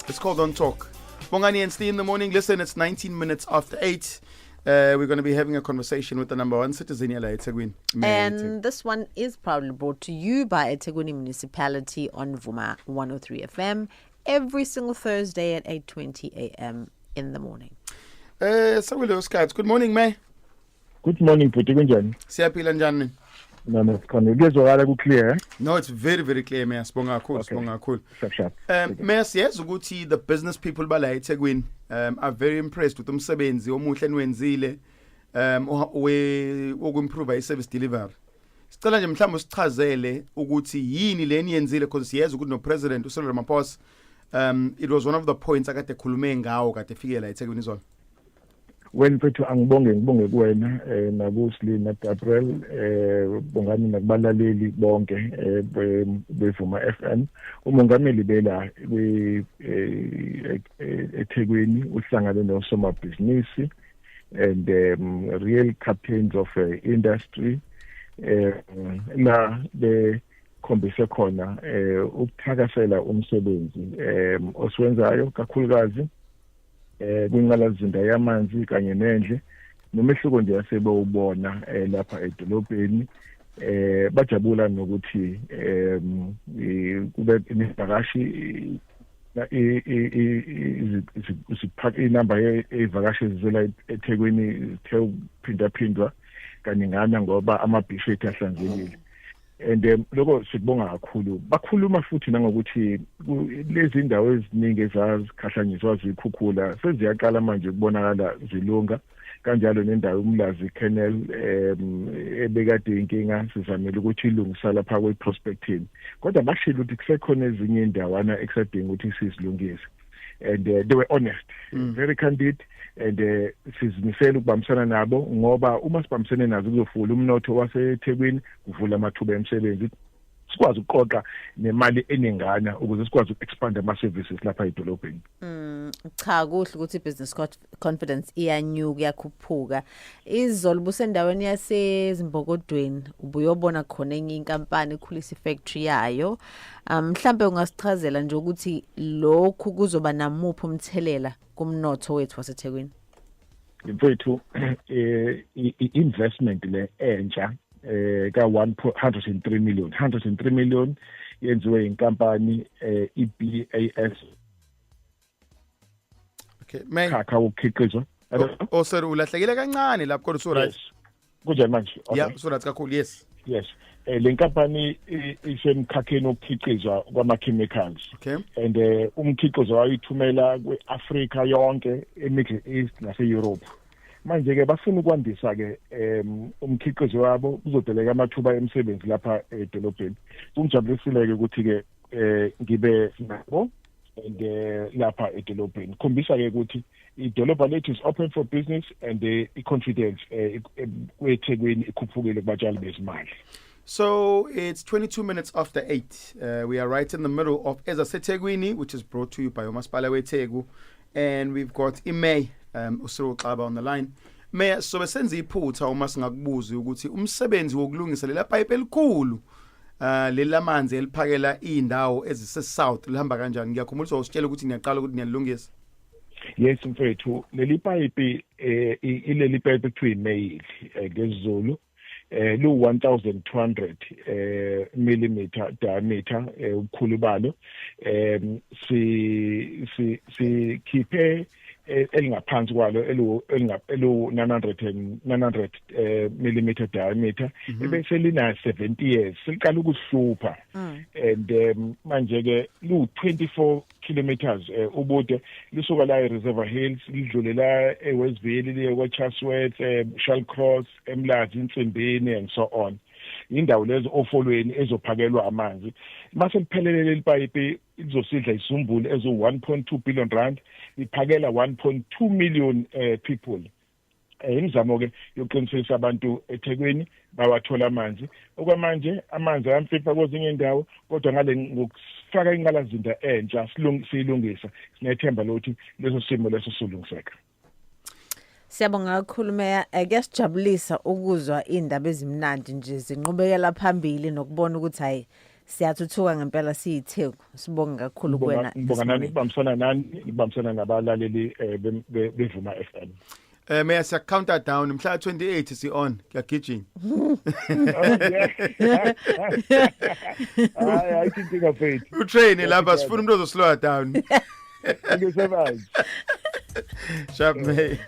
It's called On Talk. Bongani and Steve in the morning. Listen, it's 19 minutes after 8. We're going to be having a conversation with the number one citizen here, eThekwini. And this one is proudly brought to you by eThekwini Municipality on Vuma 103 FM every single Thursday at 8:20 a.m. in the morning. Good morning, May. Good morning, Puti. Kunjani? Siyaphila njani? No, kuyezwakala ku-clear. No, it's very, very clear, Mayor. Sibonga kakhulu. Sharp. Mayor, siyazi ukuthi the business people bala eThekwini are very impressed with umsebenzi omuhle eniwenzile wokuimprove i-service delivery. Sicela nje mhlawumbe usichazele ukuthi yini le eniyenzile because siyazi ukuthi no president uCyril Ramaphosa it was one of the points akade ekhulume ngawo kade efike la eThekwini izolo. Well, mfethu ngibonge kuwena nakuSli naGabriel bongani nakubalaleli bonke bevuma FM. Umongameli bela eThekwini uhlangane nosomabhizinisi and real captains of industry la bekhombise khona ukuthakasela umsebenzi osiwenzayo kakhulukazi kwingqalasizinda yamanzi kanye nendle nomehluko nje asebewubona lapha edolobheni bajabula nokuthi kube imivakashi isiphaka inamba yevakashi ezizela eThekwini phindwa kaningana ngoba amabhishi ethu ahlanzekile. And lokho sikubonga kakhulu. Bakhuluma futhi nangokuthi lezi indawo eziningi ezazikhahlanyiswa zikhukhula seziyaqala manje ukubonakala zilunga kanjalo nendawo umlazi Canal ebekade inkinga sizamela ukuthi ilungisa lapha kweprospecting kodwa bashilo ukuthi kusekhona ezinye indawana exciting ukuthi sizilungise. And they were honest, very candid, and sizimisela ukubambisana nabo ngoba uma sibambisene nazo kuzofula umnotho waseThekwini kuvula amathuba emisebenzi sikwazi ukuqoqa nemali eningana ukuze sikwazi ukuexpand ama services lapha edolobheni. Cha kuhle ukuthi business confidence iyanyuka yakhuphuka. Izolo busendaweni yaseZimbokodweni ubuyobona khona enye inkampani ekhulisa ifactory yayo. Mhlambe ungasichazela nje ukuthi lokhu kuzoba namuphi umthelela kumnotho wethu waseThekwini? Mfethu investment le entsha ka 103 million yenziwe inkampani EBAS. Okay, May. Khakha ukhiqizwa. Sir ulahlekile kancane lapho kodwa so right. Kunjani manje? Okay. Yeah, so right kakhulu, yes. Yes. Le nkampani isemkhakheni okukhiqizwa kwama chemicals. Okay. And umkhiqizo wayithumela kweAfrica yonke, eMiddle East nase-Europe. Manje ke bafuna ukwandisa ke umkhiqizo wabo kuzodeleka amathuba emisebenzi lapha edolobheni. Ungijabulisile ke ukuthi ke ngibe nabo and lapha edolobheni. Khombisa ke ukuthi idolobha lethu is open for business and i-confidence kweThekwini ikhuphukile kubatshali bezimali. So it's 22 minutes after 8. We are right in the middle of ezaseThekwini, which is brought to you by uMasipala weTheku, and we've got May uCyril Xaba on the line. May so besenza iphutha uma singakubuza ukuthi umsebenzi wokulungisa lela pipe elikhulu lelamanzi eliphakela indawo ezise south lihamba kanjani? Ngiyakhumbula usitshela ukuthi niyaqala ukuthi niyalungisa. Yes mfethu leli pipe ileli pipe kuthiwa imail ngesiZulu lu 1200 millimeter diameter ubukhulu balo si khiphe elingaphansi kwalo elu 900 millimeter diameter ebese lina 70 years siqala ukuhlupha and manje ke lu 24 kilometers ubude lisuka la eReservoir Hills lidlulela eWestville liye kwaChatsworth Shallcross eMlazi Intsimbini and so on. Indawo lezo ofolweni ezophakelwa amanzi mase liphelele leli pipe izosidla isumbulu ezo 1.2 billion rand iphakela 1.2 million people. Imizamo ke yokuqinisekisa abantu eThekwini bawathola amanzi okwamanje amanzi ayamfipha kwezinye indawo kodwa ngale ngokufaka ingqalazinda entsha silungisa sinethemba lokuthi leso simo leso silungiseka. Siyabonga kakhulu Meya, kuyasijabulisa ukuzwa indaba ezimnandi nje zinqubekela phambili nokubona ukuthi hayi Siyathuthuka ngempela siyitheku. Sibonga kakhulu kuwena. Ngibonga nani ngibambisana nabalaleli bevuma FM. May I counter down mhla 28 si on kuyagijima. I think ngafethu. Utrain lapha sifuna umuntu ozoslow down. Thank you so much. Sharp May.